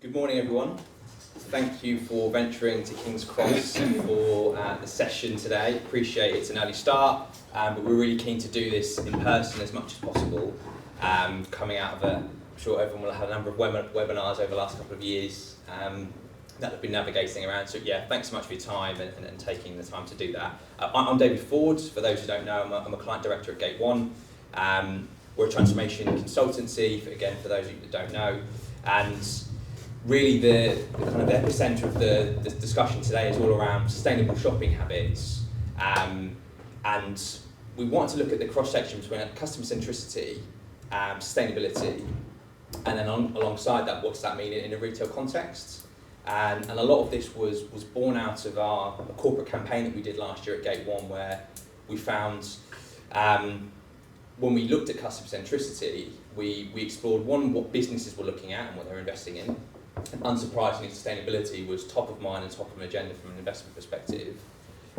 Good morning, everyone. Thank you for venturing to King's Cross for the session today. Appreciate it's an early start, but we're really keen to do this in person as much as possible. Coming out of I'm sure everyone will have a number of webinars over the last couple of years that have been navigating around. So yeah, thanks so much for your time and taking the time to do that. I'm David Ford. For those who don't know, I'm a client director at Gate 1. We're a transformation consultancy, for those of you that don't know. And really the kind of epicenter of the discussion today is all around sustainable shopping habits. And we want to look at the cross-section between customer centricity, sustainability, and then alongside that, what does that mean in a retail context? And a lot of this was born out of a corporate campaign that we did last year at Gate 1, where we found when we looked at customer centricity, we explored what businesses were looking at and what they're investing in. And unsurprisingly, sustainability was top of mind and top of an agenda from an investment perspective.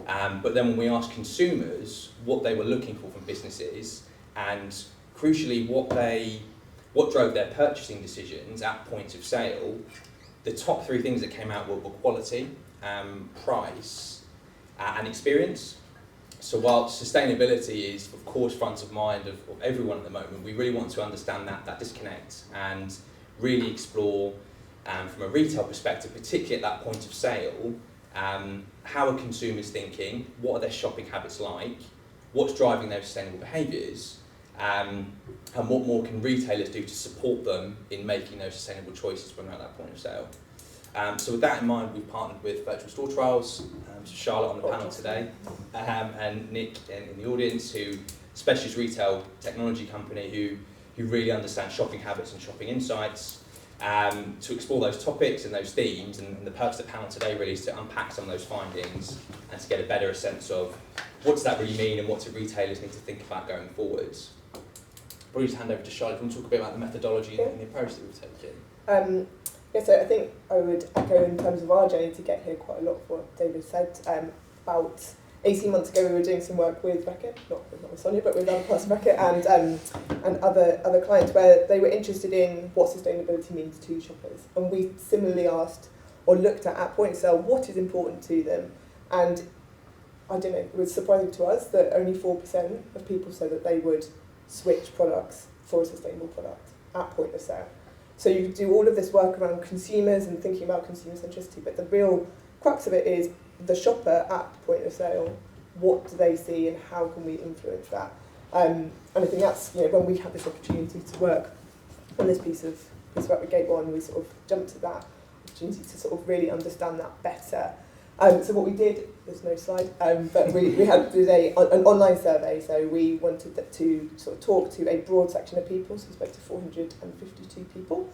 But then when we asked consumers what they were looking for from businesses, and crucially what drove their purchasing decisions at point of sale, the top three things that came out were quality, price, and experience. So while sustainability is of course front of mind of everyone at the moment, we really want to understand that disconnect and really explore from a retail perspective, particularly at that point of sale, how are consumers thinking, what are their shopping habits like, what's driving those sustainable behaviours, and what more can retailers do to support them in making those sustainable choices when they're at that point of sale. So with that in mind, we've partnered with Virtual Store Trials, so Charlotte on the panel today, and Nick in the audience, who specialist retail technology company who really understand shopping habits and shopping insights, to explore those topics and those themes. And the purpose of the panel today really is to unpack some of those findings and to get a better sense of what does that really mean and what do retailers need to think about going forwards. Probably just hand over to Charlotte. Do you want to talk a bit about the methodology and the approach that we've taken? So I think I would echo in terms of our journey to get here quite a lot of what David said. About 18 months ago we were doing some work with Reckitt, not with Sonia, but with other parts of Reckitt and other clients, where they were interested in what sustainability means to shoppers. And we similarly asked or looked at point of sale what is important to them. And I don't know, it was surprising to us that only 4% of people said that they would switch products for a sustainable product at point of sale. So you do all of this work around consumers and thinking about consumer centricity, but the real crux of it is the shopper at point of sale. What do they see and how can we influence that? And I think that's, when we had this opportunity to work on this piece of work with Gate 1, we sort of jumped at that opportunity to sort of really understand that better. So what we did, there's no slide, but we did an online survey. So we wanted to sort of talk to a broad section of people, so we spoke to 452 people,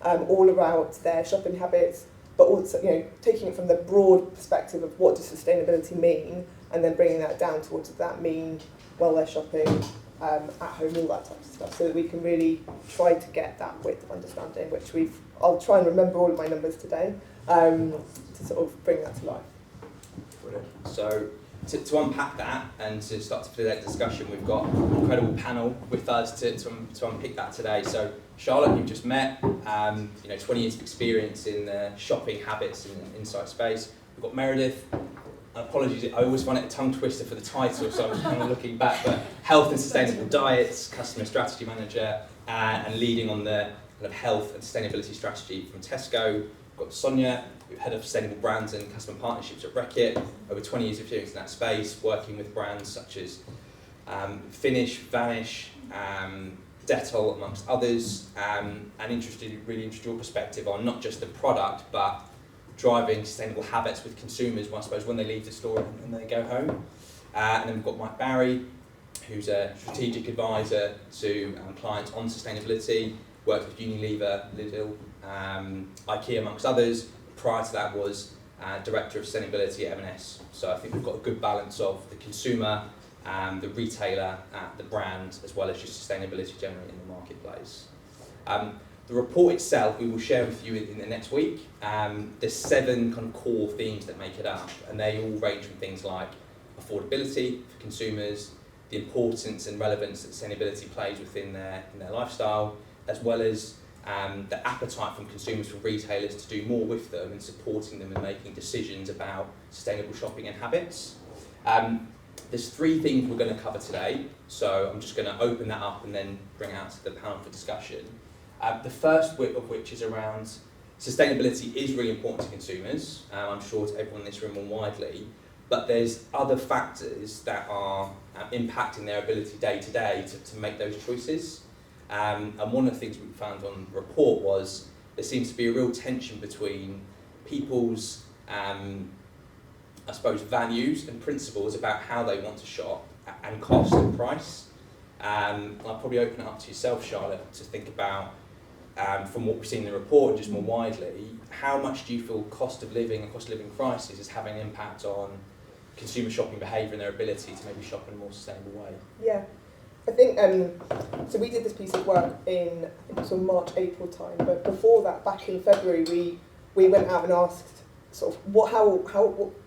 all about their shopping habits, but also taking it from the broad perspective of what does sustainability mean, and then bringing that down to what does that mean while they're shopping at home, all that type of stuff, so that we can really try to get that width of understanding, which I'll try and remember all of my numbers today to sort of bring that to life. Brilliant. So to unpack that and to start to facilitate discussion, we've got an incredible panel with us to unpick that today. So Charlotte, you've just met, 20 years of experience in the shopping habits and insight space. We've got Meredith. Apologies, I always find it a tongue twister for the title, so I'm kind of looking back, but Health and Sustainable Diets, Customer Strategy Manager, and leading on the kind of health and sustainability strategy from Tesco. We've got Sonia, who's Head of Sustainable Brands and Customer Partnerships at Reckitt, over 20 years of experience in that space, working with brands such as Finish, Vanish, Dettol, amongst others, and really interested your perspective on not just the product, but driving sustainable habits with consumers, I suppose, when they leave the store and they go home. And then we've got Mike Barry, who's a strategic advisor to clients on sustainability, worked with Unilever, Lidl, IKEA, amongst others. Prior to that was Director of Sustainability at M&S. So I think we've got a good balance of the consumer, the retailer, the brand, as well as just sustainability generally in the marketplace. The report itself we will share with you in the next week. There's 7 kind of core themes that make it up, and they all range from things like affordability for consumers, the importance and relevance that sustainability plays within their lifestyle, as well as the appetite from consumers, from retailers to do more with them and supporting them in making decisions about sustainable shopping and habits. There's 3 things we're going to cover today, so I'm just going to open that up and then bring it out to the panel for discussion. The first of which is around sustainability is really important to consumers, I'm sure to everyone in this room more widely, but there's other factors that are impacting their ability day to day to make those choices. And one of the things we found on the report was there seems to be a real tension between people's, I suppose, values and principles about how they want to shop and cost and price. And I'll probably open it up to yourself, Charlotte, to think about, from what we've seen in the report and just more widely, how much do you feel cost of living and cost of living crisis is having an impact on consumer shopping behaviour and their ability to maybe shop in a more sustainable way? Yeah, I think, so we did this piece of work in, I think it was March, April time, but before that, back in February, we went out and asked sort of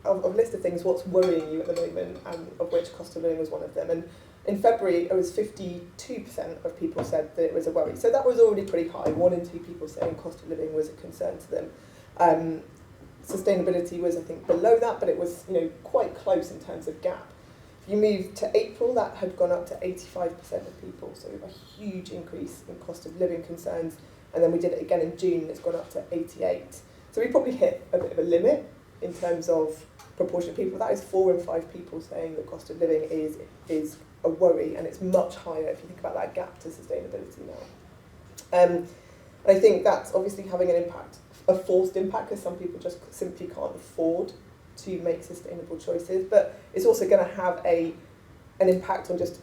of a list of things, what's worrying you at the moment, of which cost of living was one of them. And in February, it was 52% of people said that it was a worry. So that was already pretty high. 1 in 2 people saying cost of living was a concern to them. Sustainability was, I think, below that, but it was, quite close in terms of gap. If you move to April, that had gone up to 85% of people, so a huge increase in cost of living concerns. And then we did it again in June, and it's gone up to 88%. So we probably hit a bit of a limit in terms of proportion of people. That is 4 in 5 people saying that cost of living is a worry, and it's much higher if you think about that gap to sustainability now. And I think that's obviously having an impact, a forced impact, because some people just simply can't afford to make sustainable choices, but it's also going to have an impact on just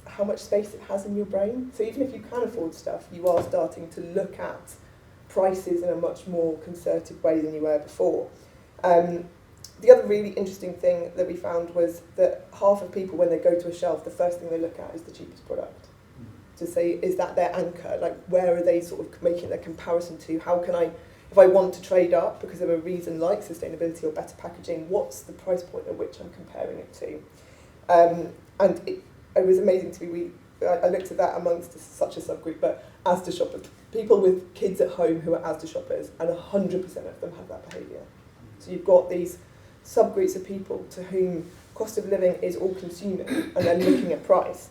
how much space it has in your brain. So even if you can afford stuff, you are starting to look at prices in a much more concerted way than you were before. The other really interesting thing that we found was that half of people, when they go to a shelf, the first thing they look at is the cheapest product. To say, is that their anchor? Like, where are they sort of making their comparison to? How can I, if I want to trade up because of a reason like sustainability or better packaging, what's the price point at which I'm comparing it to? And it was amazing to me. I looked at that amongst such a subgroup, but Asda shoppers, people with kids at home who are Asda shoppers, and 100% of them have that behaviour. So you've got these subgroups of people to whom cost of living is all consuming, and they're looking at price.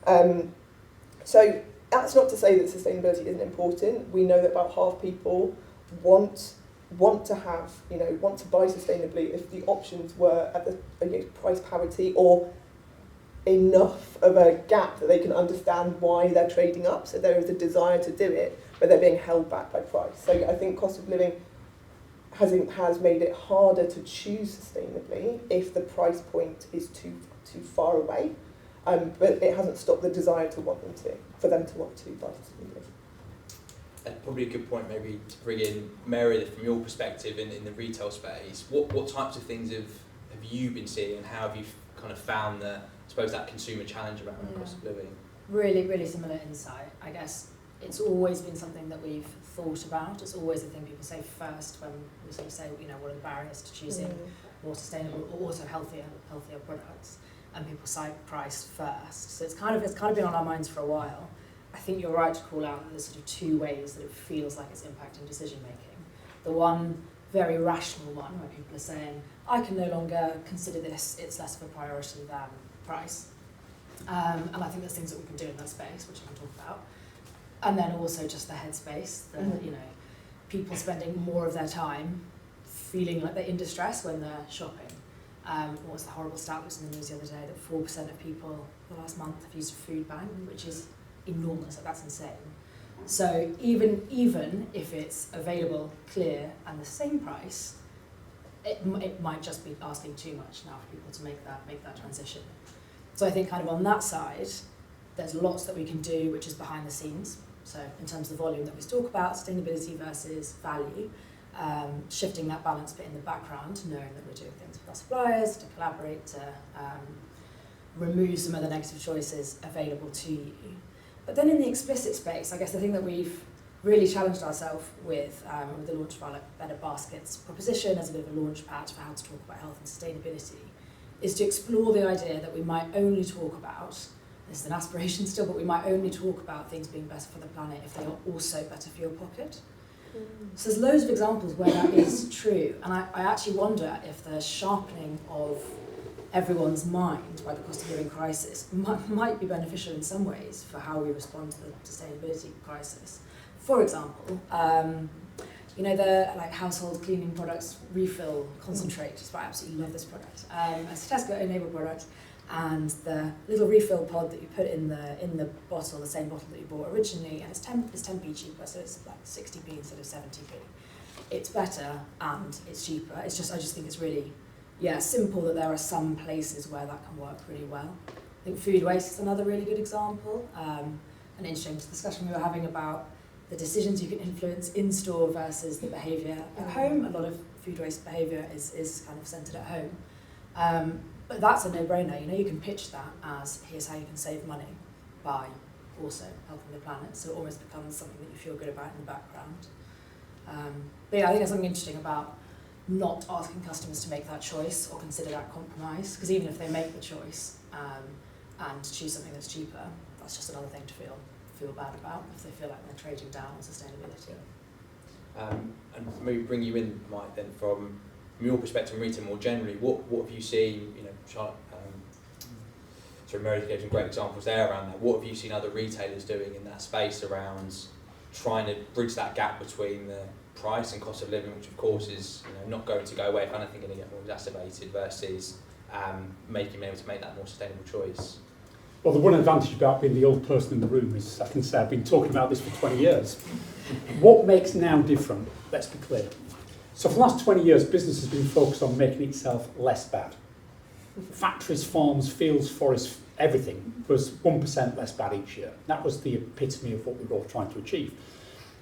So that's not to say that sustainability isn't important. We know that about half people want to have, want to buy sustainably if the options were at the price parity or enough of a gap that they can understand why they're trading up. So there is a desire to do it, but they're being held back by price. So I think cost of living has made it harder to choose sustainably if the price point is too far away. But it hasn't stopped the desire for them to want to buy sustainably. Probably a good point maybe to bring in Meredith from your perspective in the retail space. What types of things have you been seeing, and how have you kind of found that consumer challenge around cost of living? Really, really similar insight. I guess it's always been something that we've thought about. It's always the thing people say first when we sort of say, what are the barriers to choosing more sustainable or also healthier products, and people cite price first. So it's kind of been on our minds for a while. I think you're right to call out that there's sort of 2 ways that it feels like it's impacting decision making. The one very rational one where people are saying, I can no longer consider this, it's less of a priority than price. And I think there's things that we can do in that space, which I can talk about. And then also just the headspace, people spending more of their time feeling like they're in distress when they're shopping. What was the horrible stat that was in the news the other day, that 4% of people the last month have used a food bank, which is enormous. That's insane. So even if it's available, clear, and the same price, it might just be asking too much now for people to make that transition. So I think kind of on that side, there's lots that we can do, which is behind the scenes. So in terms of the volume that we talk about, sustainability versus value, shifting that balance bit in the background, knowing that we're doing things with our suppliers to collaborate, to remove some of the negative choices available to you. But then in the explicit space, I guess the thing that we've really challenged ourselves with the launch of our Better Baskets proposition as a bit of a launch pad for how to talk about health and sustainability is to explore the idea that we might only talk about this is an aspiration still, but we might only talk about things being better for the planet if they are also better for your pocket. So there's loads of examples where that is true, and I actually wonder if the sharpening of everyone's mind by the cost of living crisis might be beneficial in some ways for how we respond to the sustainability crisis. For example, the household cleaning products refill concentrate. I absolutely love this product. It's a Tesco enabled product, and the little refill pod that you put in the bottle, the same bottle that you bought originally, and it's 10p cheaper, so it's like 60p instead of 70p. It's better and it's cheaper. I just think it's really simple that there are some places where that can work really well. I think food waste is another really good example. An interesting discussion we were having about the decisions you can influence in store versus the behaviour at home. A lot of food waste behaviour is kind of centred at home. But that's a no-brainer. You can pitch that as here's how you can save money by also helping the planet. So it almost becomes something that you feel good about in the background. But I think there's something interesting about not asking customers to make that choice or consider that compromise, because even if they make the choice and choose something that's cheaper, that's just another thing to feel bad about if they feel like they're trading down on sustainability. And maybe bring you in, Mike, then from your perspective in retail more generally, what have you seen, Charlotte, Meredith gave some great examples there around that. What have you seen other retailers doing in that space around trying to bridge that gap between the price and cost of living, which of course is not going to go away, if anything going to get more exacerbated, versus being able to make that more sustainable choice? Well, the one advantage about being the old person in the room is I can say I've been talking about this for 20 years. What makes now different? Let's be clear. So for the last 20 years, business has been focused on making itself less bad. Factories, farms, fields, forests, everything was 1% less bad each year. That was the epitome of what we were all trying to achieve.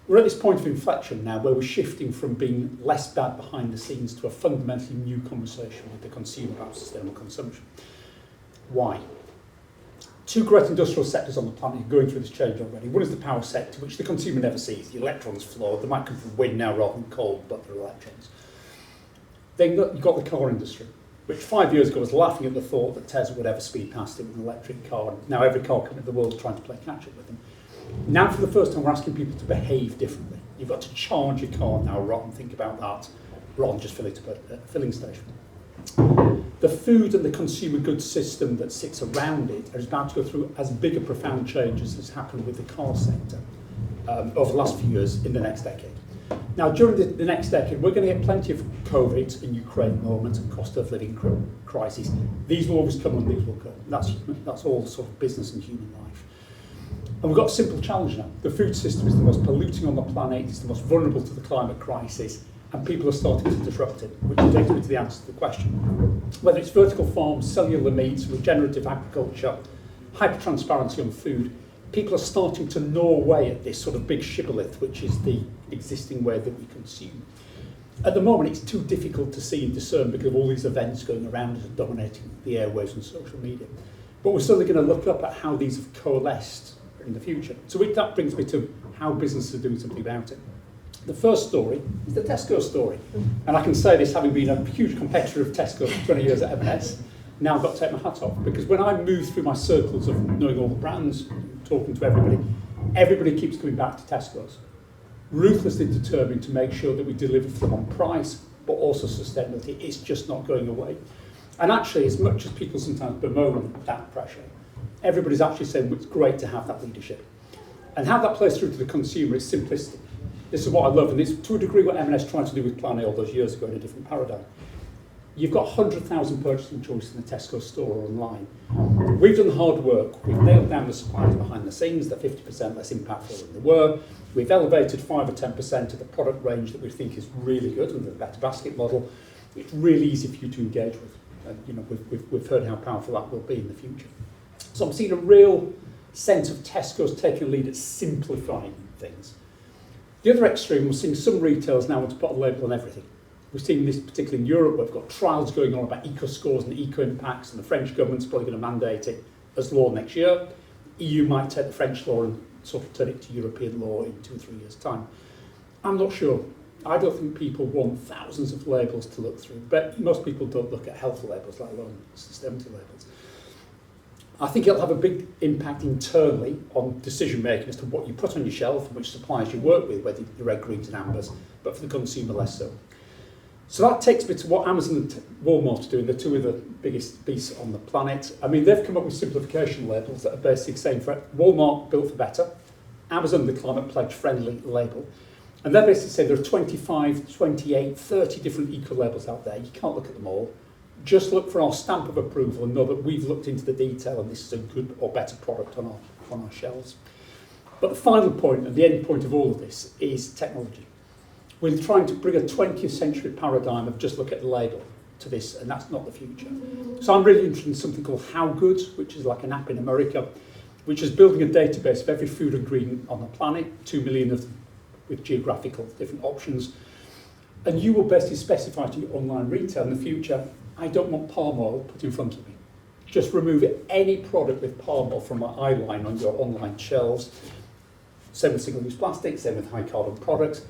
We're at this point of inflection now where we're shifting from being less bad behind the scenes to a fundamentally new conversation with the consumer about sustainable consumption. Why? Two great industrial sectors on the planet are going through this change already. One is the power sector, which the consumer never sees. The electrons flow. They might come from wind now rather than cold, but they're electrons. Then you've got the car industry, which 5 years ago was laughing at the thought that Tesla would ever speed past it with an electric car. Now every car company in the world is trying to play catch up with them. Now for the first time we're asking people to behave differently. You've got to charge your car now rather than think about that, rather than just fill it up at a filling station. The food and the consumer goods system that sits around it is about to go through as big a profound change as has happened with the car sector over the last few years in the next decade. Now, during the next decade, we're going to get plenty of COVID in Ukraine at the moment and cost of living crises. These will always come and these will go. That's all sort of business and human life. And we've got a simple challenge now. The food system is the most polluting on the planet, it's the most vulnerable to the climate crisis, and people are starting to disrupt it, which takes me to the answer to the question. Whether it's vertical farms, cellular meats, regenerative agriculture, hyper-transparency on food, people are starting to gnaw away at this sort of big shibboleth, which is the existing way that we consume. At the moment, it's too difficult to see and discern because of all these events going around and dominating the airwaves and social media. But we're certainly going to look up at how these have coalesced in the future. So that brings me to how businesses are doing something about it. The first story is the Tesco story. And I can say this having been a huge competitor of Tesco for 20 years at M&S. Now I've got to take my hat off, because when I move through my circles of knowing all the brands, talking to everybody keeps coming back to Tesco's. Ruthlessly determined to make sure that we deliver for them on price, but also sustainability. It's just not going away. And actually, as much as people sometimes bemoan that pressure, everybody's actually saying it's great to have that leadership. And how that plays through to the consumer is simplistic. This is what I love, and it's to a degree what M&S tried to do with Plan A all those years ago in a different paradigm. You've got 100,000 purchasing choices in the Tesco store or online. We've done the hard work. We've nailed down the suppliers behind the scenes. They're 50% less impactful than they were. We've elevated 5 or 10% of the product range that we think is really good and the better basket model. It's really easy for you to engage with. And, we've heard how powerful that will be in the future. So I'm seeing a real sense of Tesco's taking a lead at simplifying things. The other extreme, we're seeing some retailers now want to put a label on everything. We're seeing this particularly in Europe, where we've got trials going on about eco scores and eco impacts, and the French government's probably going to mandate it as law next year. The EU might take the French law and sort of turn it to European law in 2 or 3 years' time. I'm not sure. I don't think people want thousands of labels to look through, but most people don't look at health labels, let alone sustainability labels. I think it'll have a big impact internally on decision making as to what you put on your shelf and which suppliers you work with, whether you're red, greens and ambers, but for the consumer less so. So that takes me to what Amazon and Walmart are doing. They're two of the biggest beasts on the planet. I mean, they've come up with simplification labels that are basically saying for Walmart, built for better, Amazon, the climate pledge friendly label. And they're basically saying there are 25, 28, 30 different eco labels out there. You can't look at them all. Just look for our stamp of approval and know that we've looked into the detail and this is a good or better product on our shelves. But the final point and the end point of all of this is technology. We're trying to bring a 20th century paradigm of just look at the label to this, and that's not the future. So I'm really interested in something called How Good, which is like an app in America, which is building a database of every food ingredient on the planet, 2 million of them with geographical different options. And you will basically specify to your online retail in the future, I don't want palm oil put in front of me. Just remove any product with palm oil from my eye line on your online shelves. Same with single-use plastic, same with high-carbon products.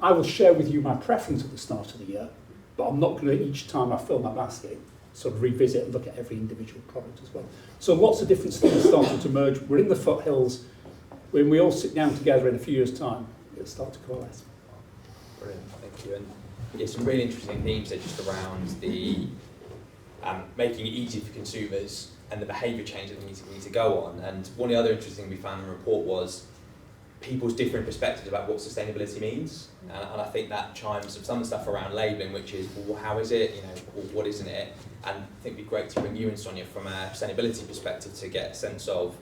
I will share with you my preference at the start of the year, but I'm not going to, each time I fill my basket, sort of revisit and look at every individual product as well. So lots of different things starting to merge. We're in the foothills. When we all sit down together in a few years' time, it'll start to coalesce. Brilliant, thank you. And yeah, some really interesting themes there just around the making it easy for consumers and the behaviour change that we need to go on. And one of the other interesting things we found in the report was people's different perspectives about what sustainability means. And I think that chimes with some of the stuff around labelling, which is, well, how is it, or what isn't it? And I think it'd be great to bring you and Sonia from a sustainability perspective to get a sense of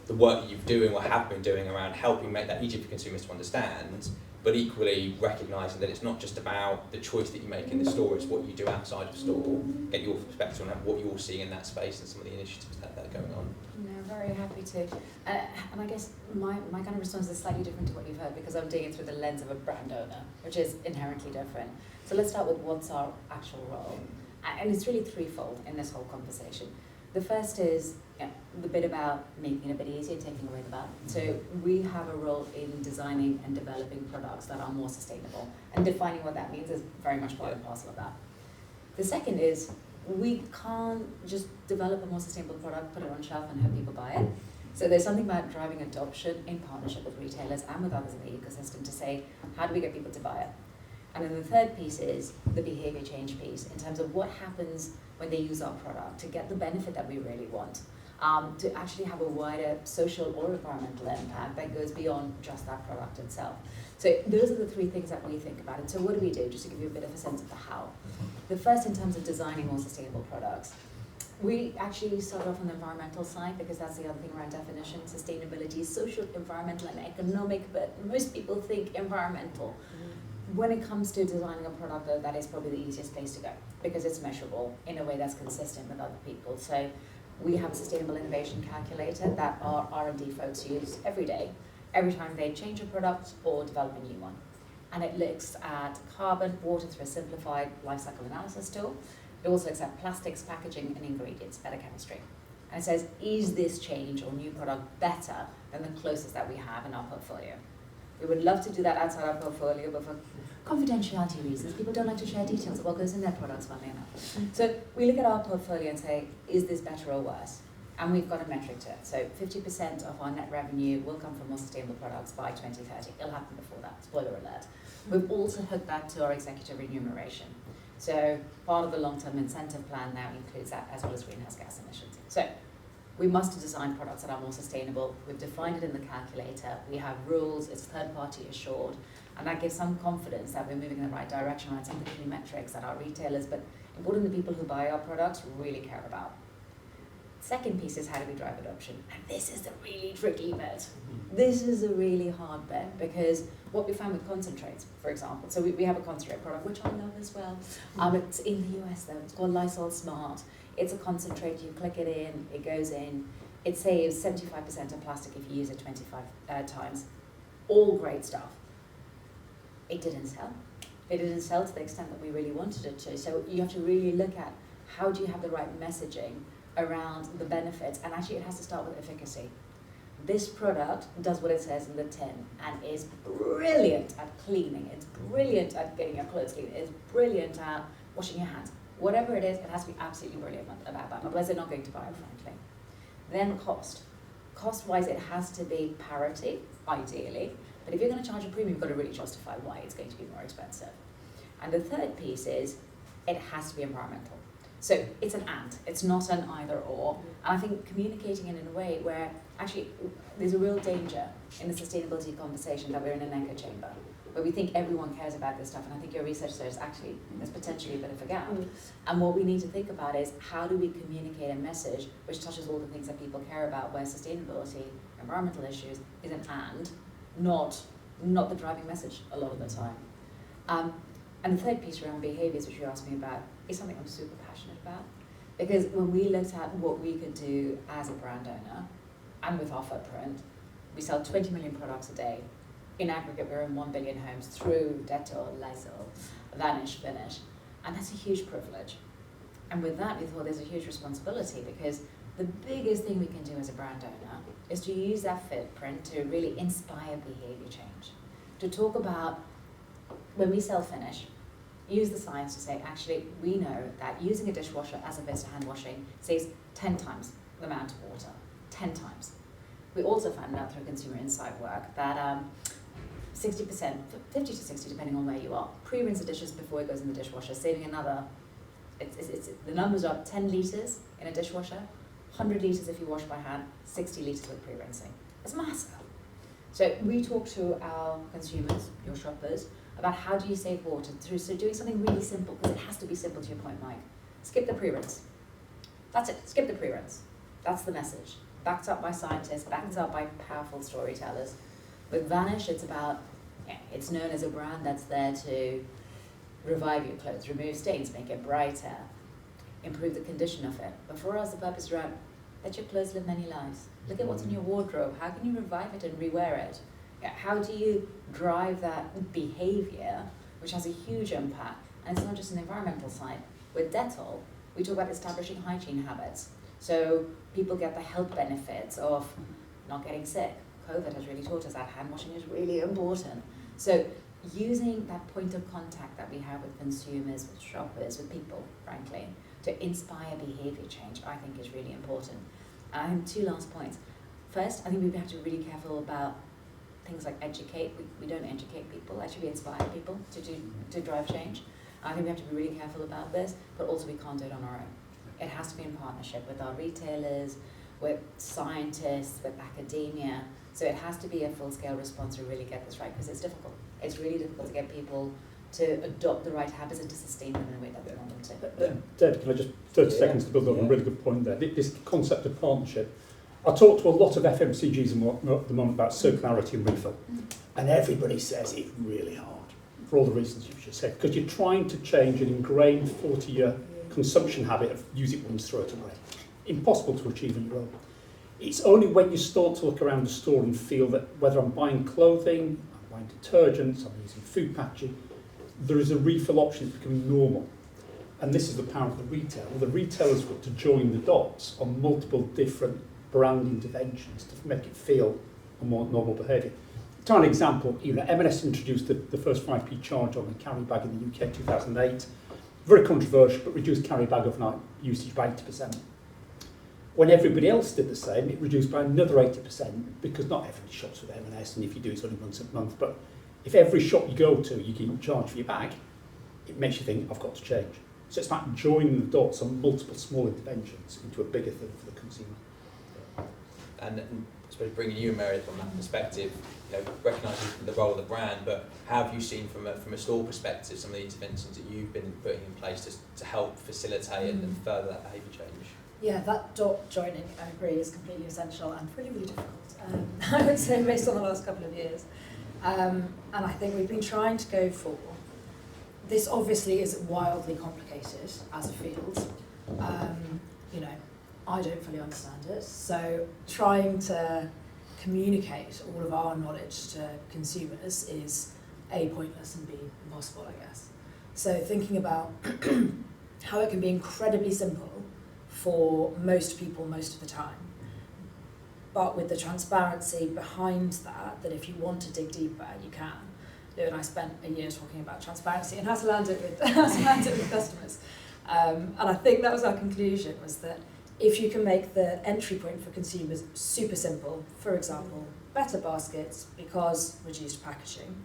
the work that you're doing or have been doing around helping make that easier for consumers to understand, but equally recognising that it's not just about the choice that you make in the store, it's what you do outside of store, get your perspective on what you're seeing in that space and some of the initiatives that are going on. No, very happy to. And I guess my kind of response is slightly different to what you've heard because I'm doing it through the lens of a brand owner, which is inherently different. So let's start with what's our actual role. And it's really threefold in this whole conversation. The first is the bit about making it a bit easier, taking away the bad. So we have a role in designing and developing products that are more sustainable, and defining what that means is very much part and parcel of that. The second is we can't just develop a more sustainable product, put it on shelf and have people buy it. So there's something about driving adoption in partnership with retailers and with others in the ecosystem to say, how do we get people to buy it? And then the third piece is the behaviour change piece in terms of what happens when they use our product to get the benefit that we really want, to actually have a wider social or environmental impact that goes beyond just that product itself. So those are the three things that we think about. And so what do we do, just to give you a bit of a sense of the how? The first, in terms of designing more sustainable products, we actually start off on the environmental side because that's the other thing around definition. Sustainability is social, environmental and economic, but most people think environmental. When it comes to designing a product, though, that is probably the easiest place to go because it's measurable in a way that's consistent with other people. So we have a sustainable innovation calculator that our R&D folks use every day, every time they change a product or develop a new one. And it looks at carbon, water through a simplified life cycle analysis tool. It also looks at plastics, packaging and ingredients, better chemistry. And it says, is this change or new product better than the closest that we have in our portfolio? We would love to do that outside our portfolio, but for confidentiality reasons, people don't like to share details of what goes in their products, funnily enough. So we look at our portfolio and say, is this better or worse? And we've got a metric to it. So 50% of our net revenue will come from more sustainable products by 2030. It'll happen before that, spoiler alert. We've also hooked that to our executive remuneration. So part of the long-term incentive plan now includes that as well as greenhouse gas emissions. So we must design products that are more sustainable. We've defined it in the calculator. We have rules, it's third-party assured, and that gives some confidence that we're moving in the right direction around some of the key metrics that our retailers, but importantly the people who buy our products, really care about. Second piece is how do we drive adoption? And this is the really tricky bit. This is a really hard bit because what we found with concentrates, for example, so we have a concentrate product, which I love as well. It's in the US though, it's called Lysol Smart. It's a concentrate, you click it in, it goes in. It saves 75% of plastic if you use it 25 times. All great stuff. It didn't sell. It didn't sell to the extent that we really wanted it to. So you have to really look at how do you have the right messaging around the benefits, and actually it has to start with efficacy. This product does what it says in the tin and is brilliant at cleaning. It's brilliant at getting your clothes clean. It's brilliant at washing your hands. Whatever it is, it has to be absolutely brilliant about that, otherwise they're not going to buy it, frankly. Then cost. Cost-wise, it has to be parity, ideally, but if you're going to charge a premium, you've got to really justify why it's going to be more expensive. And the third piece is, it has to be environmental. So it's an and, it's not an either or. And I think communicating it in a way where actually there's a real danger in the sustainability conversation that we're in an echo chamber, where we think everyone cares about this stuff, and I think your research says actually there's potentially a bit of a gap. And what we need to think about is, how do we communicate a message which touches all the things that people care about, where sustainability, environmental issues is an and, not the driving message a lot of the time. And the third piece around behaviours, which you asked me about, is something I'm super passionate about. Because when we looked at what we could do as a brand owner, and with our footprint, we sell 20 million products a day. In aggregate, we're in 1 billion homes through Dettol, Lysol, Vanish, Finish. And that's a huge privilege. And with that, we thought there's a huge responsibility, because the biggest thing we can do as a brand owner is to use that footprint to really inspire behaviour change. To talk about, when we sell Finish, use the science to say, actually, we know that using a dishwasher as opposed to hand washing saves 10 times the amount of water, 10 times. We also found out through consumer insight work that 60%, 50 to 60, depending on where you are, pre-rinse the dishes before it goes in the dishwasher, saving another, the numbers are 10 litres in a dishwasher, 100 litres if you wash by hand, 60 litres with pre-rinsing. It's massive. So we talk to our consumers, your shoppers, about how do you save water through doing something really simple, because it has to be simple, to your point, Mike. Skip the pre-rinse. That's it, skip the pre-rinse. That's the message. Backed up by scientists, backed up by powerful storytellers. With Vanish, it's about, it's known as a brand that's there to revive your clothes, remove stains, make it brighter, improve the condition of it. But for us, the purpose is around, let your clothes live many lives. Look at what's in your wardrobe. How can you revive it and rewear it? How do you drive that behaviour, which has a huge impact? And it's not just an environmental side. With Dettol, we talk about establishing hygiene habits. So people get the health benefits of not getting sick. COVID has really taught us that hand washing is really important. So using that point of contact that we have with consumers, with shoppers, with people, frankly, to inspire behaviour change, I think is really important. And I think 2 last points. First, I think we have to be really careful about things like educate. We don't educate people, actually we inspire people to drive change. I think we have to be really careful about this, but also we can't do it on our own. It has to be in partnership with our retailers, with scientists, with academia. So it has to be a full-scale response to really get this right, because it's difficult. It's really difficult to get people to adopt the right habits and to sustain them in the way that we want them to. Deb, can I just 30 seconds to build on a really good point there? This concept of partnership. I talk to a lot of FMCGs at the moment about circularity and refill, and everybody says it's really hard for all the reasons you've just said, because you're trying to change an ingrained 40-year consumption habit of use it once, throw it away. Impossible to achieve on your own. It's only when you start to look around the store and feel that whether I'm buying clothing, I'm buying detergents, I'm using food packaging, there is a refill option that's becoming normal. And this is the power of the retailer. The retailer's got to join the dots on multiple different brand interventions to make it feel a more normal behaviour. To an example, M&S introduced the first 5p charge on the carry bag in the UK in 2008. Very controversial, but reduced carry bag overnight usage by 80%. When everybody else did the same, it reduced by another 80%, because not everybody shops with M&S, and if you do, it's only once a month. But if every shop you go to, you get charged for your bag, it makes you think, I've got to change. So it's about joining the dots on multiple small interventions into a bigger thing for the consumer. And I suppose bringing you, Meredith, from that perspective, recognising the role of the brand, but how have you seen from a store perspective some of the interventions that you've been putting in place to help facilitate and further that behaviour change? Yeah, that dot joining, I agree, is completely essential and really, really difficult, I would say, based on the last couple of years. And I think we've been trying to go for, this obviously is wildly complicated as a field. I don't fully understand it, so trying to communicate all of our knowledge to consumers is A, pointless, and B, impossible, I guess. So thinking about how it can be incredibly simple for most people most of the time, but with the transparency behind that if you want to dig deeper, you can. And I spent a year talking about transparency and how to land it with customers. And I think that was our conclusion, was that if you can make the entry point for consumers super simple, for example, better baskets because reduced packaging,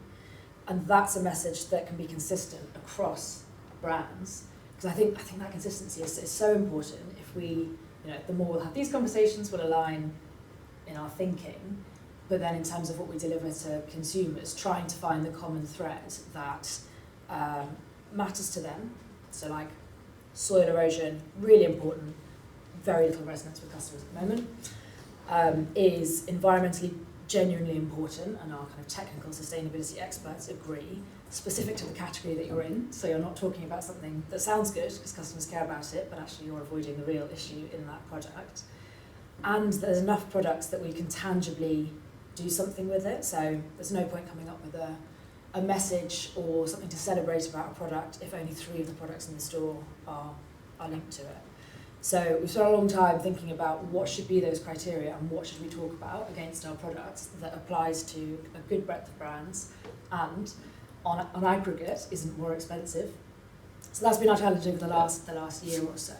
and that's a message that can be consistent across brands, because I think that consistency is so important. If we, the more we'll have these conversations, we'll align in our thinking, but then in terms of what we deliver to consumers, trying to find the common thread that matters to them. So like soil erosion, really important, very little resonance with customers at the moment, is environmentally genuinely important, and our kind of technical sustainability experts agree, specific to the category that you're in. So you're not talking about something that sounds good because customers care about it, but actually you're avoiding the real issue in that product. And there's enough products that we can tangibly do something with it. So there's no point coming up with a message or something to celebrate about a product if only 3 of the products in the store are linked to it. So we've spent a long time thinking about what should be those criteria and what should we talk about against our products that applies to a good breadth of brands and on aggregate isn't more expensive. So that's been our challenge over the last year or so.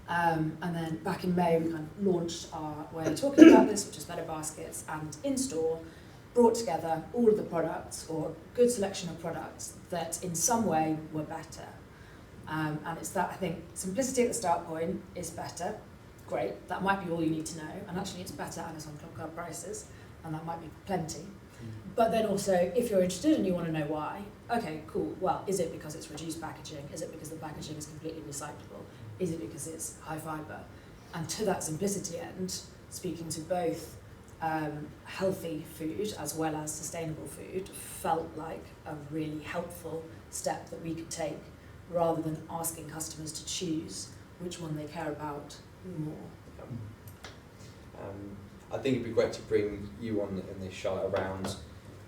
And then back in May we kind of launched our way of talking about this, which is Better Baskets, and in store brought together all of the products, or a good selection of products that in some way were better. And it's that, I think, simplicity at the start point is better. Great, that might be all you need to know. And actually it's better at Amazon Club Card prices, and that might be plenty. But then also, if you're interested and you want to know why, okay, cool. Well, is it because it's reduced packaging? Is it because the packaging is completely recyclable? Is it because it's high fibre? And to that simplicity end, speaking to both healthy food as well as sustainable food felt like a really helpful step that we could take, rather than asking customers to choose which one they care about more. I think it'd be great to bring you on in this, Charlotte, around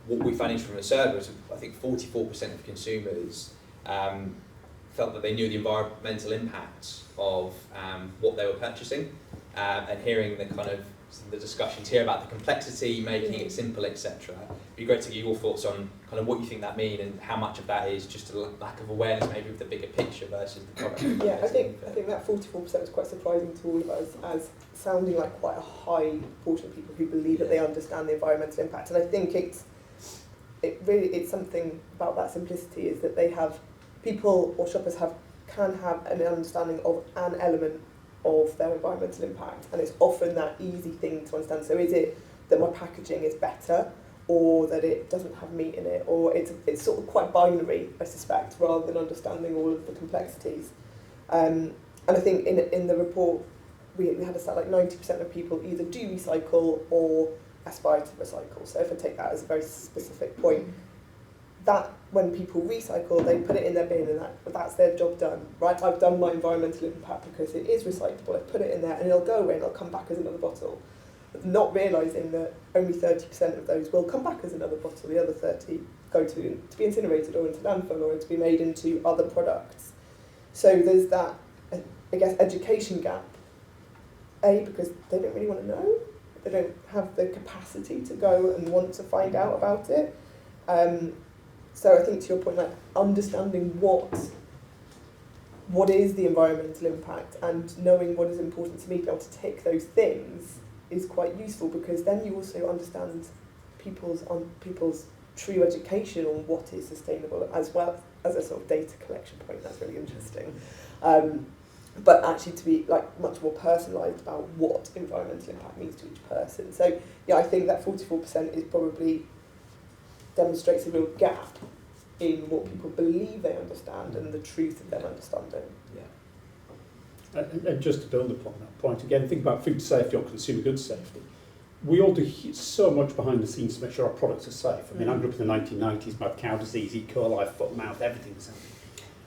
what we found from a survey. I think 44% of consumers felt that they knew the environmental impact of what they were purchasing, and hearing the kind of the discussions here about the complexity, making it simple, etc. It'd be great to get your thoughts on kind of what you think that means and how much of that is just a lack of awareness maybe of the bigger picture versus the product. Yeah, I think that 44% was quite surprising to all of us, as sounding like quite a high portion of people who believe that they understand the environmental impact. And I think it's something about that simplicity, is that they have, people or shoppers can have an understanding of an element of their environmental impact, and it's often that easy thing to understand. So is it that my packaging is better, or that it doesn't have meat in it, or it's sort of quite binary, I suspect, rather than understanding all of the complexities. And I think in the report we had a stat like 90% of people either do recycle or aspire to recycle. So if I take that as a very specific point, that when people recycle, they put it in their bin, and that's their job done, right? I've done my environmental impact because it is recyclable. I put it in there and it'll go away and it'll come back as another bottle. But not realising that only 30% of those will come back as another bottle. The other 30 go to be incinerated or into landfill or to be made into other products. So there's that, I guess, education gap. Because they don't really want to know. They don't have the capacity to go and want to find out about it. So I think, to your point, like understanding what is the environmental impact and knowing what is important to me, be able to tick those things, is quite useful, because then you also understand people's true education on what is sustainable, as well as a sort of data collection point. That's really interesting. But actually to be like much more personalised about what environmental impact means to each person. So yeah, I think that 44% is probably demonstrates a real gap in what people believe they understand and the truth of their understanding. Yeah. And just to build upon that point, again, think about food safety or consumer goods safety. We all do so much behind the scenes to make sure our products are safe. I mean, I grew up in the 1990s, mad cow disease, E. coli, foot, mouth, everything was happening.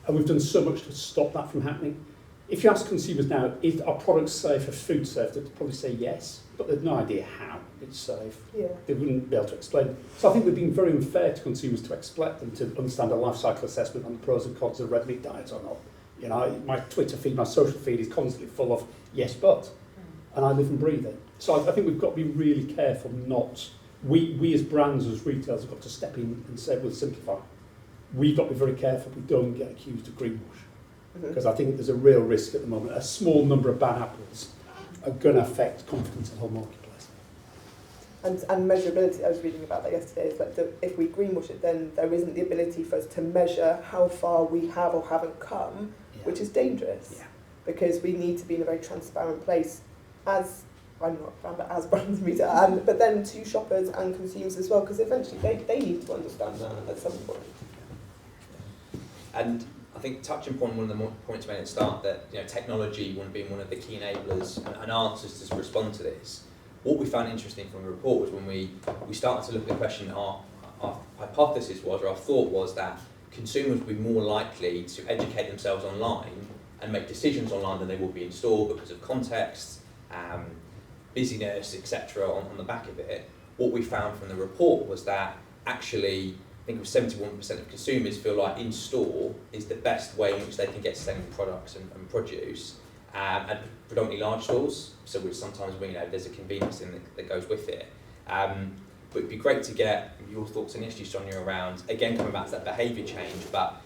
And we've done so much to stop that from happening. If you ask consumers now, is our products safe or food safe, they'd probably say yes, but they've no idea how it's safe. Yeah. They wouldn't be able to explain. So I think we've been very unfair to consumers to expect them to understand a life cycle assessment on the pros and cons of red meat diets or not. You know, my Twitter feed, my social feed is constantly full of yes but, and I live and breathe it. So I think we've got to be really careful not, we as brands, as retailers, have got to step in and say, we'll simplify. We've got to be very careful we don't get accused of greenwash. because I think there's a real risk at the moment. A small number of bad apples are going to affect confidence in the whole marketplace. And measurability, I was reading about that yesterday, is that if we greenwash it, then there isn't the ability for us to measure how far we have or haven't come, which is dangerous. Yeah. Because we need to be in a very transparent place as, I'm not a brand, but as brands and retail, but then to shoppers and consumers as well, because eventually they need to understand that at some point. And I think touching upon one of the points made at the start, that technology being one of the key enablers and answers to respond to this. What we found interesting from the report was when we started to look at the question, our hypothesis was, or our thought was, that consumers would be more likely to educate themselves online and make decisions online than they would be in store because of context, busyness, etc. on the back of it. What we found from the report was that actually, I think it was 71% of consumers feel like in-store is the best way in which they can get sustainable products and produce, and predominantly large stores, so which sometimes there's a convenience thing that goes with it. But it'd be great to get your thoughts initially, Sonia, around, again, coming back to that behaviour change, but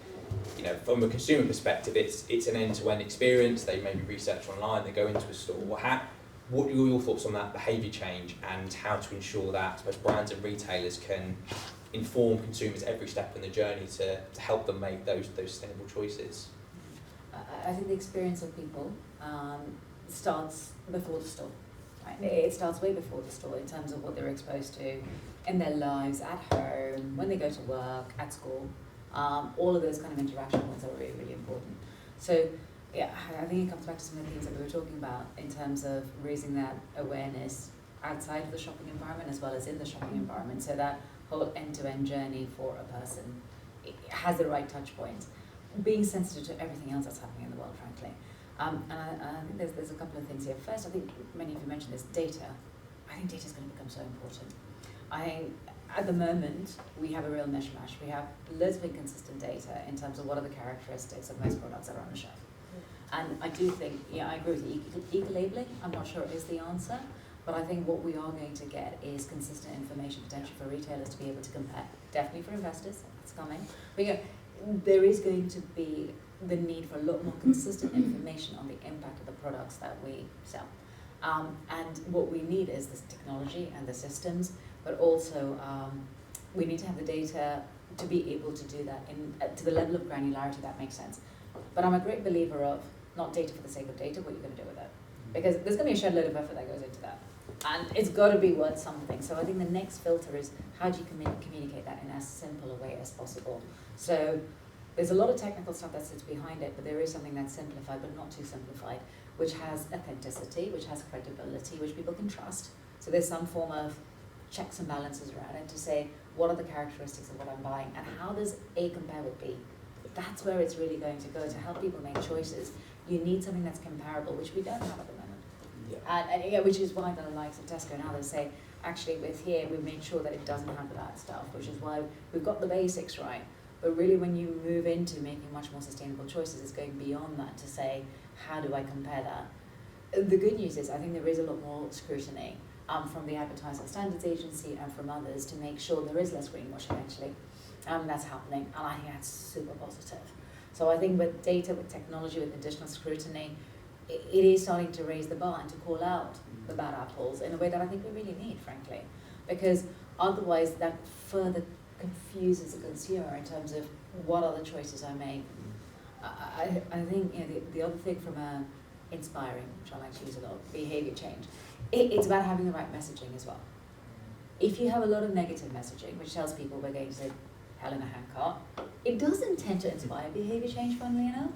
from a consumer perspective, it's an end-to-end experience. They maybe research online, they go into a store. What are your thoughts on that behaviour change and how to ensure that, I suppose, brands and retailers can inform consumers every step in the journey to help them make those sustainable choices? I think the experience of people starts before the store. Right? It starts way before the store in terms of what they're exposed to in their lives, at home, when they go to work, at school. All of those kind of interaction points are really, really important. So, yeah, I think it comes back to some of the things that we were talking about in terms of raising that awareness outside of the shopping environment as well as in the shopping environment, so that whole end-to-end journey for a person has the right touch points. Being sensitive to everything else that's happening in the world, frankly. And I think there's a couple of things here. First, I think many of you mentioned this, data. I think data is going to become so important. I think at the moment, we have a real mishmash. We have loads of inconsistent data in terms of what are the characteristics of most products that are on the shelf. And I do think, I agree with you, eco-labelling, I'm not sure it is the answer, but I think what we are going to get is consistent information potential for retailers to be able to compare. Definitely for investors, that's coming. But there is going to be the need for a lot more consistent information on the impact of the products that we sell. And what we need is this technology and the systems, but also we need to have the data to be able to do that to the level of granularity that makes sense. But I'm a great believer of not data for the sake of data, what you're going to do with it. Because there's going to be a shed load of effort that goes into that. And it's got to be worth something. So I think the next filter is, how do you communicate that in as simple a way as possible? So there's a lot of technical stuff that sits behind it, but there is something that's simplified, but not too simplified, which has authenticity, which has credibility, which people can trust. So there's some form of checks and balances around it to say, what are the characteristics of what I'm buying, and how does A compare with B? That's where it's really going to go to help people make choices. You need something that's comparable, which we don't have at the moment. And which is why the likes of Tesco and others say, actually with here, we've made sure that it doesn't have that stuff, which is why we've got the basics right. But really when you move into making much more sustainable choices, it's going beyond that to say, how do I compare that? The good news is I think there is a lot more scrutiny from the Advertising Standards Agency and from others to make sure there is less greenwashing actually. That's happening, and I think that's super positive. So I think with data, with technology, with additional scrutiny, it is starting to raise the bar and to call out the bad apples in a way that I think we really need, frankly. Because otherwise that further confuses the consumer in terms of what other choices I make. I think the other thing from inspiring, which I like to use a lot, behaviour change, it's about having the right messaging as well. If you have a lot of negative messaging, which tells people we're going to hell in a handcart, it doesn't tend to inspire behaviour change, funnily enough.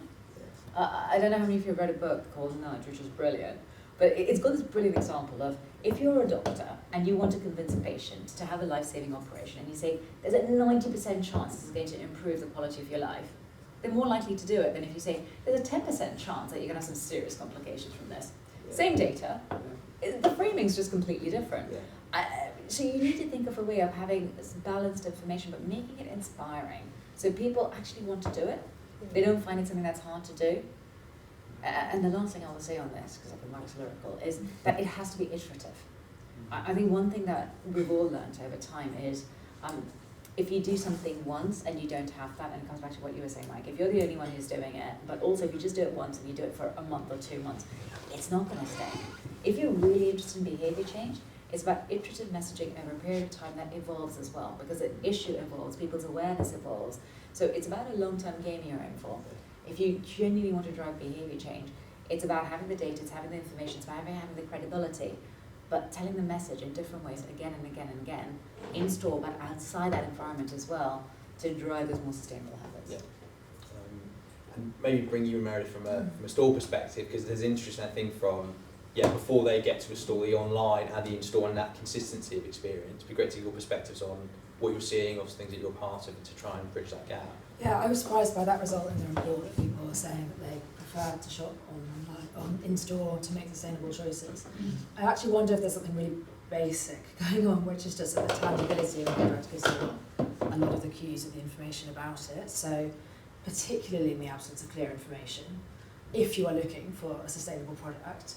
I don't know how many of you have read a book called Nudge, which is brilliant, but it's got this brilliant example of, if you're a doctor and you want to convince a patient to have a life-saving operation, and you say, there's a 90% chance this is going to improve the quality of your life, they're more likely to do it than if you say, there's a 10% chance that you're going to have some serious complications from this. Yeah. Same data, the framing's just completely different. Yeah. So you need to think of a way of having this balanced information, but making it inspiring, so people actually want to do it. They don't find it something that's hard to do. And the last thing I will say on this, because I've been wax lyrical, is that it has to be iterative. I think one thing that we've all learned over time is if you do something once and you don't have that, and it comes back to what you were saying, Mike, if you're the only one who's doing it, but also if you just do it once and you do it for a month or 2 months, it's not going to stay. If you're really interested in behaviour change, it's about iterative messaging over a period of time that evolves as well, because the issue evolves, people's awareness evolves. So it's about a long-term game you're in for. If you genuinely want to drive behaviour change, it's about having the data, it's having the information, it's about having the credibility, but telling the message in different ways again and again and again, in store, but outside that environment as well, to drive those more sustainable habits. Yeah. And maybe bring you and Meredith from a store perspective, because there's an interesting thing from, before they get to a store, the online and the in-store, and that consistency of experience. It'd be great to get your perspectives on what you're seeing, or things that you're part of, to try and bridge that gap. Yeah, I was surprised by that result in the report, that people were saying that they prefer to shop in-store to make sustainable choices. I actually wonder if there's something really basic going on, which is just that the tangibility of the product gives you a lot of the cues of the information about it. So particularly in the absence of clear information, if you are looking for a sustainable product,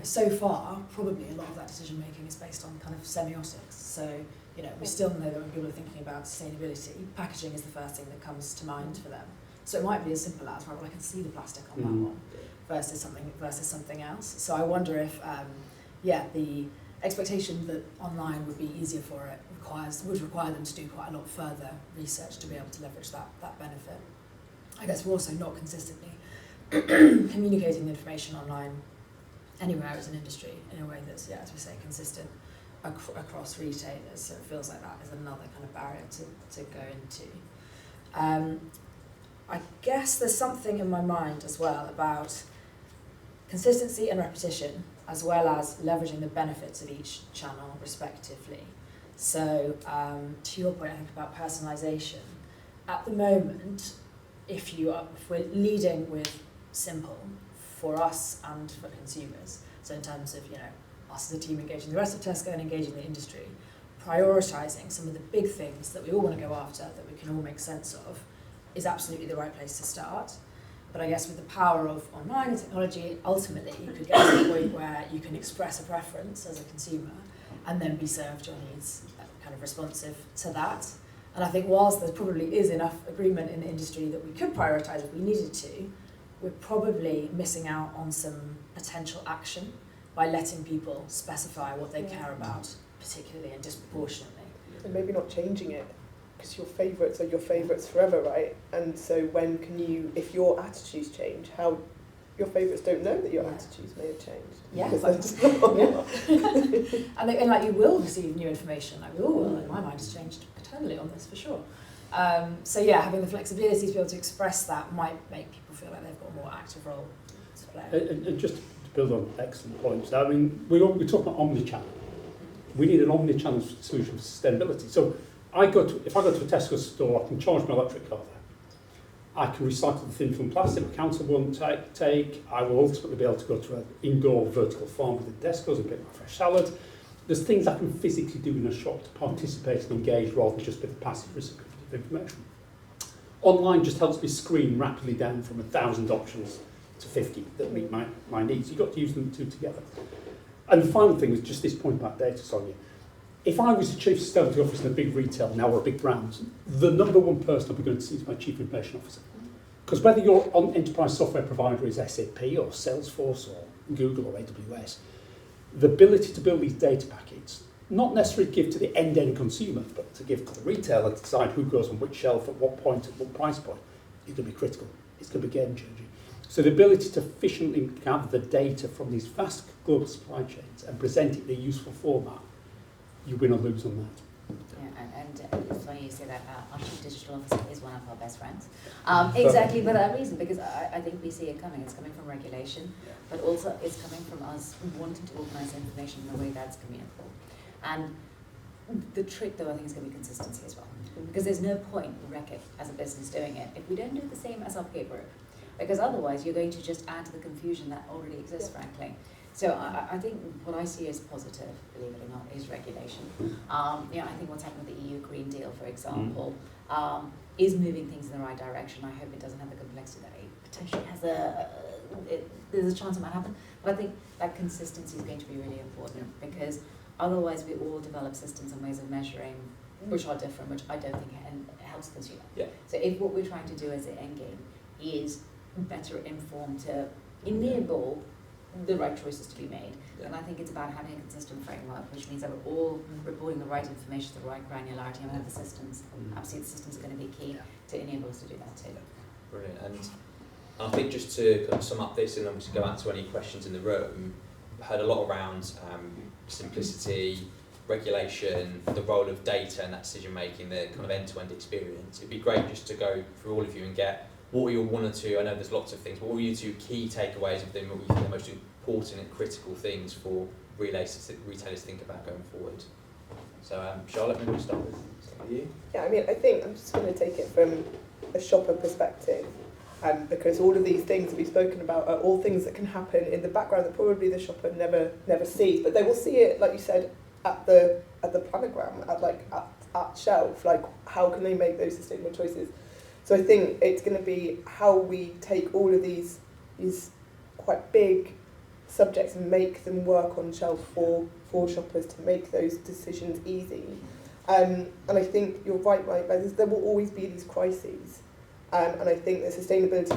so far probably a lot of that decision making is based on kind of semiotics. So we still know that when people are thinking about sustainability, packaging is the first thing that comes to mind for them. So it might be as simple as, well, I can see the plastic on that one versus something else. So I wonder if the expectation that online would be easier for it would require them to do quite a lot further research to be able to leverage that benefit. I guess we're also not consistently communicating the information online anywhere as an industry in a way that's, as we say, consistent across retailers. So it feels like that is another kind of barrier to go into. I guess there's something in my mind as well about consistency and repetition, as well as leveraging the benefits of each channel respectively. So to your point, I think about personalisation. At the moment, if we're leading with simple for us and for consumers, so in terms of us as a team engaging the rest of Tesco and engaging the industry, prioritising some of the big things that we all want to go after, that we can all make sense of, is absolutely the right place to start. But I guess with the power of online and technology, ultimately you could get to the point where you can express a preference as a consumer and then be served your needs kind of responsive to that. And I think whilst there probably is enough agreement in the industry that we could prioritise if we needed to, we're probably missing out on some potential action by letting people specify what they care about particularly and disproportionately. And maybe not changing it, because your favourites are your favourites forever, right? And so when can you, if your attitudes change, how your favourites don't know that your attitudes may have changed. Yeah. Yeah. And you will receive new information. We all will, and my mind has changed totally on this for sure. So having the flexibility to be able to express that might make people feel like they've got a more active role to play. And just to build on excellent points, I mean, we talk about omni-channel. We need an omni-channel solution for sustainability. So if I go to a Tesco store, I can charge my electric car there. I can recycle the thin film plastic the council won't take. I will ultimately be able to go to an indoor vertical farm within Tesco's and pick my fresh salad. There's things I can physically do in a shop to participate and engage rather than just be the passive recipient of information. Online just helps me screen rapidly down from 1,000 options to 50 that meet my needs. You've got to use them two together. And the final thing is just this point about data, Sonia. If I was the chief sustainability officer in a big retailer now or a big brand, the number one person I'll be going to see is my chief information officer. Because whether your enterprise software provider is SAP or Salesforce or Google or AWS, the ability to build these data packets, not necessarily give to the end-to-end consumer, but to give to the retailer to decide who goes on which shelf at what point, at what price point, is going to be critical. It's going to be game-changing. So the ability to efficiently gather the data from these vast global supply chains and present it in a useful format, you win or lose on that. Yeah, and it's funny you say that our chief digital officer is one of our best friends. Exactly for that reason, because I think we see it coming. It's coming from regulation, but also it's coming from us wanting to organise information in a way that's communicable. And the trick, though, I think is going to be consistency as well. Because there's no point, Reckitt, as a business, doing it if we don't do the same as our peer group. Because otherwise you're going to just add to the confusion that already exists, frankly. So I think what I see as positive, believe it or not, is regulation. I think what's happened with the EU Green Deal, for example, is moving things in the right direction. I hope it doesn't have the complexity that it potentially has there's a chance it might happen. But I think that consistency is going to be really important, because otherwise we all develop systems and ways of measuring which are different, which I don't think helps the consumer. Yeah. So if what we're trying to do as an end game is better informed to enable the right choices to be made, and I think it's about having a consistent framework, which means that we're all reporting the right information, the right granularity, and we have the systems. Absolutely, the systems are going to be key to enable us to do that too. Brilliant. And I think just to kind of sum up this and obviously go out to any questions in the room, I've heard a lot around simplicity, regulation, the role of data and that decision making, the kind of end-to-end experience. It'd be great just to go through all of you and get what were your one or two, I know there's lots of things, but what were your two key takeaways of them, what you think are the most important and critical things for retailers to think about going forward? So Charlotte, maybe we'll start with you. Yeah, I mean, I think I'm just going to take it from a shopper perspective, because all of these things that we've spoken about are all things that can happen in the background that probably the shopper never sees, but they will see it, like you said, at the planogram, at shelf. Like, how can they make those sustainable choices? So I think it's going to be how we take all of these quite big subjects and make them work on shelf for shoppers to make those decisions easy. And I think you're right, Mike. There will always be these crises, and I think that sustainability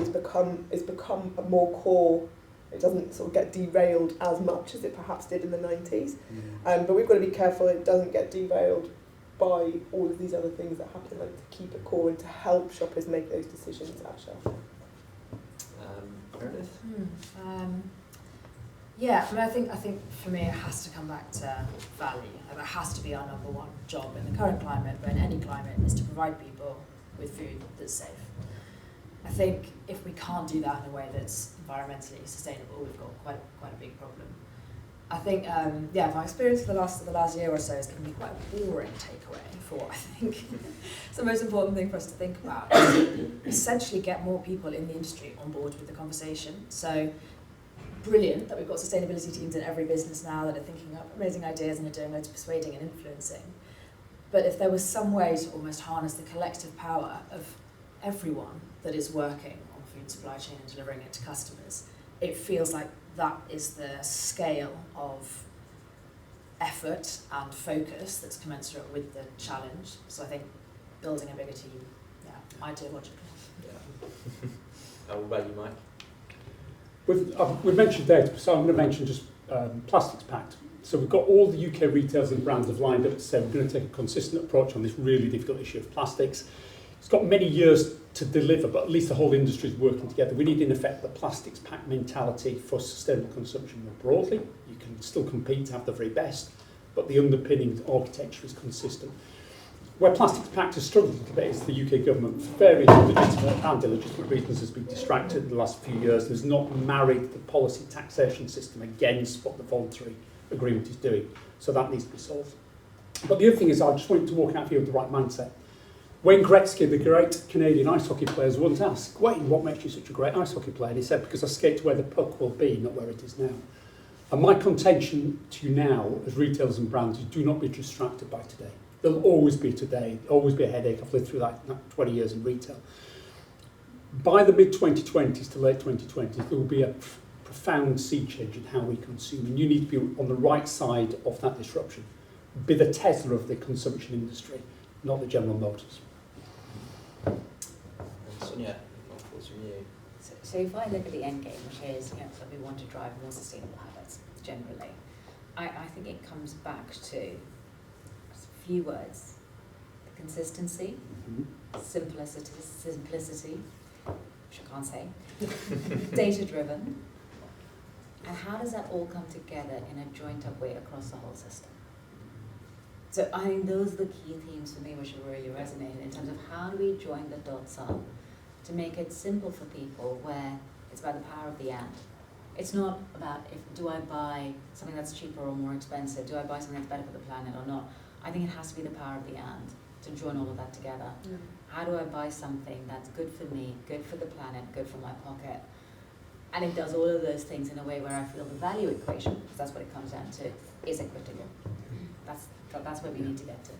has become a more core. It doesn't sort of get derailed as much as it perhaps did in the 90s. But we've got to be careful it doesn't get derailed by all of these other things that happen, like to keep it core and to help shoppers make those decisions at shelf. Meredith? Yeah, I mean, I think for me it has to come back to value. And that has to be our number one job in the current climate, but in any climate, is to provide people with food that's safe. I think if we can't do that in a way that's environmentally sustainable, we've got quite a big problem. I think, my experience for the last year or so has given me quite a boring takeaway for what I think is the most important thing for us to think about, is to essentially get more people in the industry on board with the conversation. So brilliant that we've got sustainability teams in every business now that are thinking up amazing ideas and are doing loads of persuading and influencing. But if there was some way to almost harness the collective power of everyone that is working on the food supply chain and delivering it to customers, it feels like that is the scale of effort and focus that's commensurate with the challenge. So I think building a bigger team, ideologically. Yeah. What about you, Mike? We've mentioned data, so I'm going to mention just Plastics Pact. So we've got all the UK retailers and brands have lined up to say we're going to take a consistent approach on this really difficult issue of plastics. It's got many years to deliver, but at least the whole industry is working together. We need, in effect, the Plastics Pact mentality for sustainable consumption more broadly. You can still compete to have the very best, but the underpinning architecture is consistent. Where Plastics Pact has struggled a little bit is the UK government, for various legitimate and illegitimate reasons, has been distracted in the last few years and has not married the policy taxation system against what the voluntary agreement is doing. So that needs to be solved. But the other thing is, I just want to walk out here with the right mindset. Wayne Gretzky, the great Canadian ice hockey player, was once asked, Wayne, what makes you such a great ice hockey player? And he said, because I skate to where the puck will be, not where it is now. And my contention to you now, as retailers and brands, is do not be distracted by today. There'll always be today, always be a headache. I've lived through that 20 years in retail. By the mid-2020s to late 2020s, there will be a profound sea change in how we consume, and you need to be on the right side of that disruption. Be the Tesla of the consumption industry, not the General Motors. And Sonia, what thoughts from you? So if I look at the end game, which is that we want to drive more sustainable habits generally, I think it comes back to a few words: consistency, simplicity, which I can't say, data-driven, and how does that all come together in a joined-up way across the whole system? So I think those are the key themes for me which have really resonated in terms of how do we join the dots up to make it simple for people, where it's about the power of the and. It's not about do I buy something that's cheaper or more expensive, do I buy something that's better for the planet or not. I think it has to be the power of the and to join all of that together. How do I buy something that's good for me, good for the planet, good for my pocket? And it does all of those things in a way where I feel the value equation, because that's what it comes down to, is equitable. That's where we need to get to.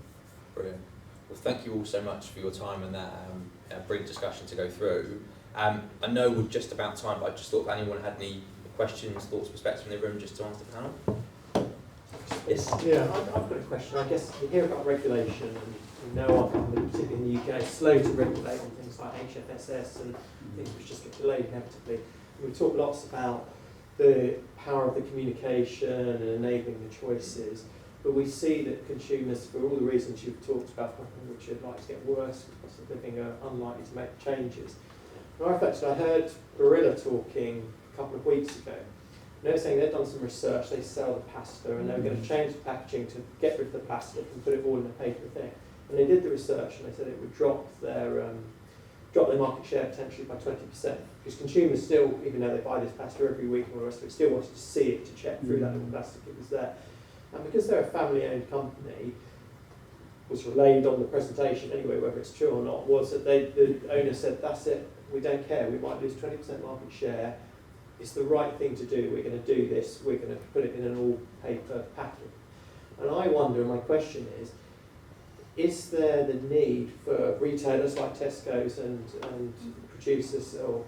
Brilliant. Well, thank you all so much for your time and that brilliant discussion to go through. I know we're just about time, but I just thought if anyone had any questions, thoughts, perspectives in the room, just to ask the panel. Yes. Yeah, I've got a question. I guess you hear about regulation and know our government, particularly in the UK, is slow to regulate on things like HFSS and things which just get delayed inevitably. And we talk lots about the power of the communication and enabling the choices, but we see that consumers, for all the reasons you've talked about, which are likely to get worse with cost of living, are unlikely to make changes. And I reflected, I heard Barilla talking a couple of weeks ago. They were saying they'd done some research, they sell the pasta, and they were going to change the packaging to get rid of the plastic and put it all in a paper thing. And they did the research, and they said it would drop their market share potentially by 20%. Because consumers still, even though they buy this pasta every week and all the rest of it, still wanted to see it, to check through that little plastic it was there. And because they're a family-owned company, was relayed on the presentation anyway, whether it's true or not, was that the owner said, that's it, we don't care, we might lose 20% market share, it's the right thing to do, we're going to do this, we're going to put it in an all-paper packet. And I wonder, and my question is there the need for retailers like Tesco's and producers or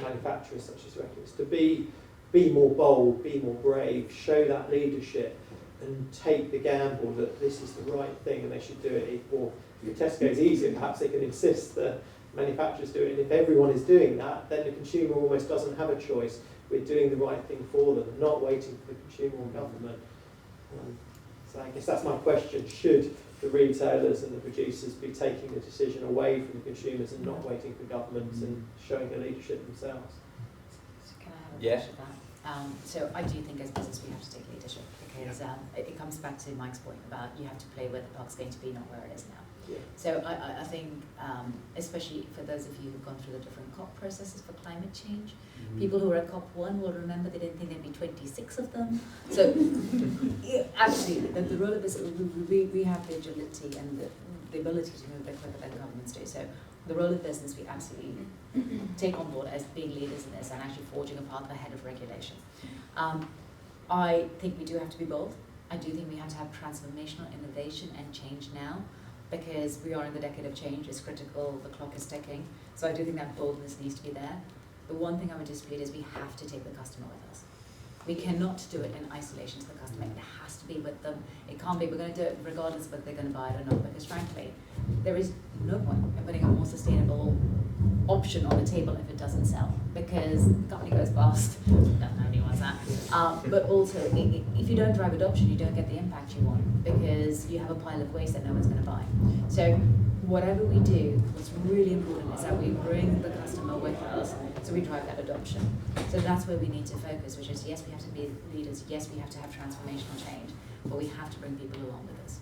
manufacturers such as Reckitt to be more bold, be more brave, show that leadership and take the gamble that this is the right thing and they should do it? Or if Tesco's easier, perhaps they can insist that manufacturers do it. And if everyone is doing that, then the consumer almost doesn't have a choice. We're doing the right thing for them and not waiting for the consumer or government. So I guess that's my question. Should the retailers and the producers be taking the decision away from the consumers and not waiting for governments and showing their leadership themselves? So can I have a Yeah. question of that? So I do think as business we have to take leadership because it comes back to Mike's point about you have to play where the puck's going to be, not where it is now. Yeah. So I think, especially for those of you who've gone through the different COP processes for climate change, people who were at COP1 will remember they didn't think there'd be 26 of them. So yeah, absolutely, the role of this, we have the agility and the ability to move a bit quicker than governments do. So the role of business we absolutely take on board as being leaders in this and actually forging a path ahead of regulation. I think we do have to be bold. I do think we have to have transformational innovation and change now, because we are in the decade of change, it's critical, the clock is ticking. So I do think that boldness needs to be there. The one thing I would dispute is we have to take the customer with us. We cannot do it in isolation to the customer. It has to be with them. It can't be, we're going to do it regardless of whether they're going to buy it or not, because frankly, there is no point in putting a more sustainable option on the table if it doesn't sell, because the company goes bust. Nobody wants that. But also, if you don't drive adoption, you don't get the impact you want, because you have a pile of waste that no one's going to buy. So whatever we do, what's really important is that we bring the customer with us, so we drive that adoption. So that's where we need to focus, which is, yes, we have to be leaders, yes, we have to have transformational change, but we have to bring people along with us.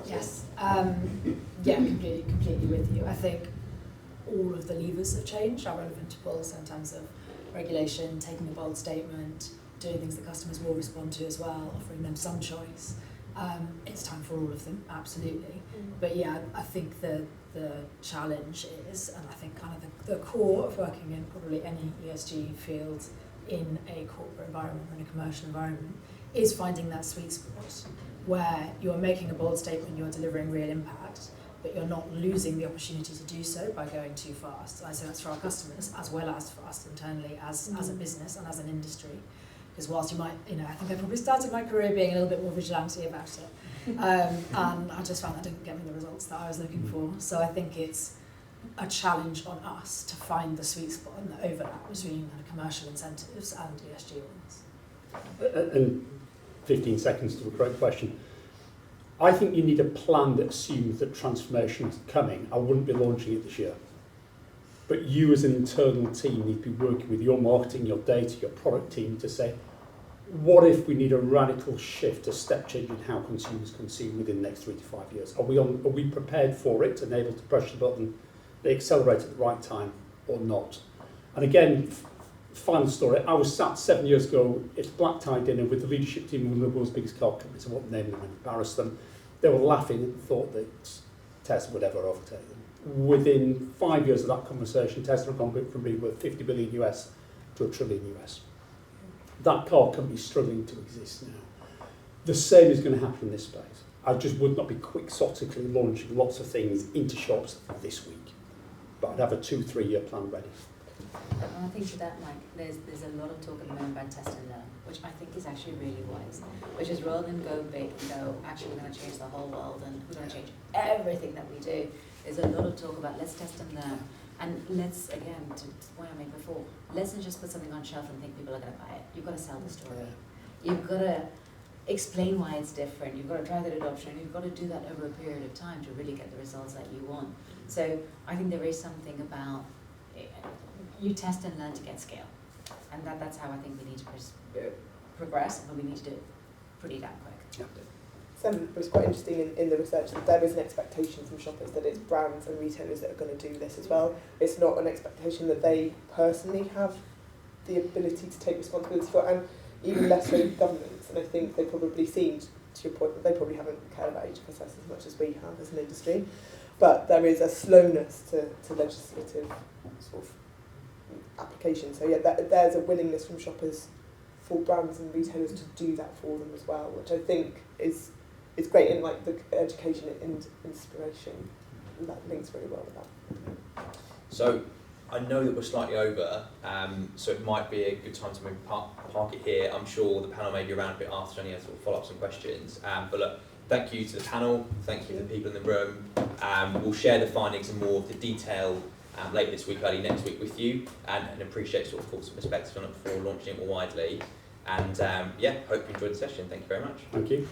Yes, yeah, completely with you. I think all of the levers of change are relevant to Pulse in terms of regulation, taking a bold statement, doing things that customers will respond to as well, offering them some choice. It's time for all of them, absolutely. But yeah, I think the challenge is, and I think kind of the core of working in probably any ESG field in a corporate environment or in a commercial environment, is finding that sweet spot where you're making a bold statement, you're delivering real impact, but you're not losing the opportunity to do so by going too fast. And I say that's for our customers as well as for us internally as a business and as an industry. Because whilst you might, I think I probably started my career being a little bit more vigilante about it. And I just found that didn't get me the results that I was looking for. So I think it's a challenge on us to find the sweet spot and the overlap between commercial incentives and ESG ones. And 15 seconds to a great question. I think you need a plan that assumes that transformation is coming. I wouldn't be launching it this year. But you as an internal team need to be working with your marketing, your data, your product team to say, what if we need a radical shift, a step change in how consumers consume within the next 3 to 5 years? Are we prepared for it and able to push the button, they accelerate at the right time or not? And again, final story, I was sat 7 years ago at a black tie dinner with the leadership team of one of the world's biggest car companies. I won't name them and embarrass them. They were laughing and thought that Tesla would ever overtake them. Within 5 years of that conversation, Tesla had gone from being worth 50 billion US to $1 trillion US. That car company is struggling to exist now. The same is going to happen in this space. I just would not be quixotically launching lots of things into shops this week, but I'd have a 2-3 year plan ready. And I think to that, Mike, there's a lot of talk at the moment about test and learn, which I think is actually really wise. Which is rather than go big and go, actually we're going to change the whole world and we're going to change everything that we do, there's a lot of talk about let's test and learn. And let's, again, to the point I made before, let's not just put something on shelf and think people are going to buy it. You've got to sell the story. You've got to explain why it's different. You've got to drive that adoption, and you've got to do that over a period of time to really get the results that you want. So I think there is something about you test and learn to get scale, and that's how I think we need to progress, and we need to do it pretty damn quick. It was quite interesting in the research that there is an expectation from shoppers that it's brands and retailers that are going to do this as well. It's not an expectation that they personally have the ability to take responsibility for, and even less so governments. And I think they probably seem, to your point, that they probably haven't cared about HFSS as much as we have as an industry. But there is a slowness to legislative sort of application. So yeah, there's a willingness from shoppers for brands and retailers to do that for them as well, which I think is great in like the education and inspiration. And that links really well with that. So I know that we're slightly over, so it might be a good time to maybe park it here. I'm sure the panel may be around a bit after any sort of follow-ups and questions. But look, thank you to the panel, thank you to the people in the room. We'll share the findings and more of the detail later this week, early next week with you, and appreciate sort of thoughts and perspectives on it before launching it more widely. And yeah, hope you enjoyed the session. Thank you very much. Thank you.